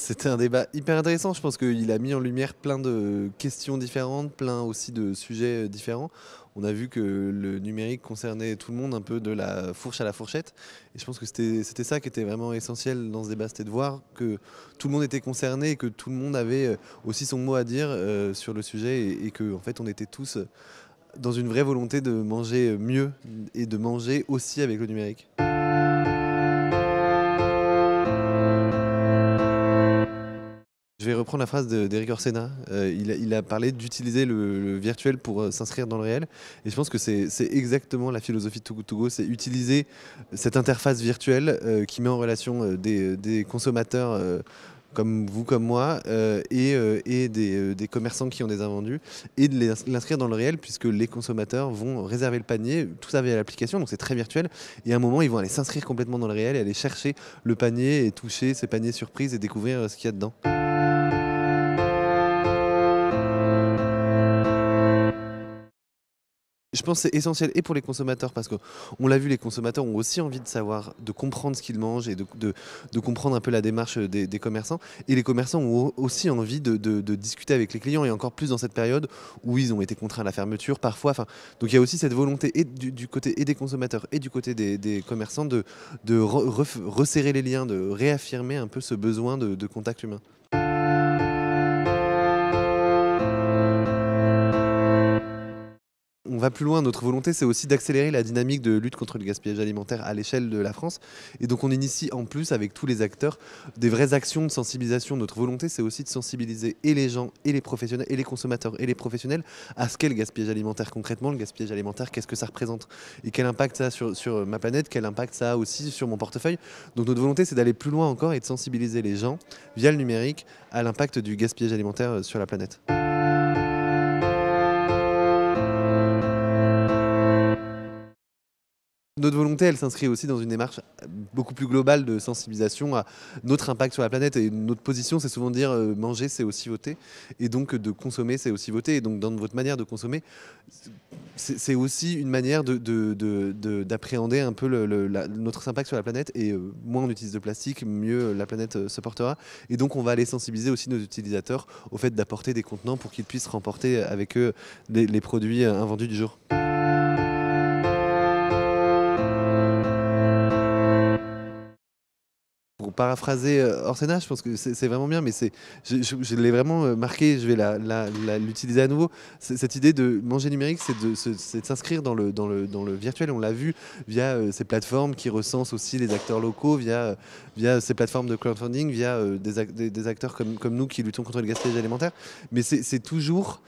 C'était un débat hyper intéressant. Je pense qu'il a mis en lumière plein de questions différentes, plein aussi de sujets différents. On a vu que le numérique concernait tout le monde, un peu de la fourche à la fourchette. Et je pense que c'était ça qui était vraiment essentiel dans ce débat, c'était de voir que tout le monde était concerné et que tout le monde avait aussi son mot à dire sur le sujet et que en fait on était tous dans une vraie volonté de manger mieux et de manger aussi avec le numérique. Je vais reprendre la phrase d'Éric Orsena. Il a parlé d'utiliser le virtuel pour s'inscrire dans le réel. Et je pense que c'est exactement la philosophie de Too Good To Go, c'est utiliser cette interface virtuelle qui met en relation des consommateurs comme vous, comme moi, et des commerçants qui ont des invendus, et de l'inscrire dans le réel, puisque les consommateurs vont réserver le panier, tout ça via l'application, donc c'est très virtuel. Et à un moment, ils vont aller s'inscrire complètement dans le réel et aller chercher le panier et toucher ces paniers surprises et découvrir ce qu'il y a dedans. Je pense que c'est essentiel et pour les consommateurs parce qu'on l'a vu, les consommateurs ont aussi envie de savoir, de comprendre ce qu'ils mangent et de comprendre un peu la démarche des commerçants. Et les commerçants ont aussi envie de discuter avec les clients et encore plus dans cette période où ils ont été contraints à la fermeture parfois. Enfin, donc il y a aussi cette volonté et du côté et des consommateurs et du côté des commerçants de resserrer les liens, de réaffirmer un peu ce besoin de contact humain. On va plus loin, notre volonté, c'est aussi d'accélérer la dynamique de lutte contre le gaspillage alimentaire à l'échelle de la France. Et donc on initie en plus avec tous les acteurs des vraies actions de sensibilisation. Notre volonté, c'est aussi de sensibiliser et les gens, et les professionnels, et les consommateurs, et les professionnels à ce qu'est le gaspillage alimentaire concrètement. Le gaspillage alimentaire, qu'est-ce que ça représente? Et quel impact ça a sur ma planète? Quel impact ça a aussi sur mon portefeuille? Donc notre volonté, c'est d'aller plus loin encore et de sensibiliser les gens, via le numérique, à l'impact du gaspillage alimentaire sur la planète. Notre volonté, elle s'inscrit aussi dans une démarche beaucoup plus globale de sensibilisation à notre impact sur la planète et notre position, c'est souvent de dire, manger, c'est aussi voter et donc de consommer, c'est aussi voter et donc dans votre manière de consommer, c'est aussi une manière d'appréhender un peu notre impact sur la planète et moins on utilise de plastique, mieux la planète se portera et donc on va aller sensibiliser aussi nos utilisateurs au fait d'apporter des contenants pour qu'ils puissent remporter avec eux les produits invendus du jour. Pour paraphraser, Orsena, je pense que c'est vraiment bien, mais je l'ai vraiment, marqué, je vais l'utiliser à nouveau. Cette idée de manger numérique, c'est de s'inscrire dans le virtuel. On l'a vu via, ces plateformes qui recensent aussi les acteurs locaux, via ces plateformes de crowdfunding, via, des acteurs comme nous qui luttons contre le gaspillage alimentaire. Mais c'est toujours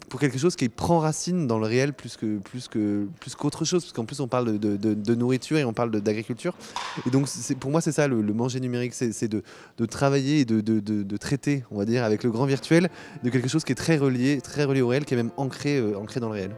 pour quelque chose qui prend racine dans le réel plus qu'autre chose, parce qu'en plus on parle de nourriture et on parle d'agriculture. Et donc pour moi c'est ça le manger numérique, c'est de travailler et de traiter, on va dire, avec le grand virtuel, de quelque chose qui est très relié au réel, qui est même ancré dans le réel.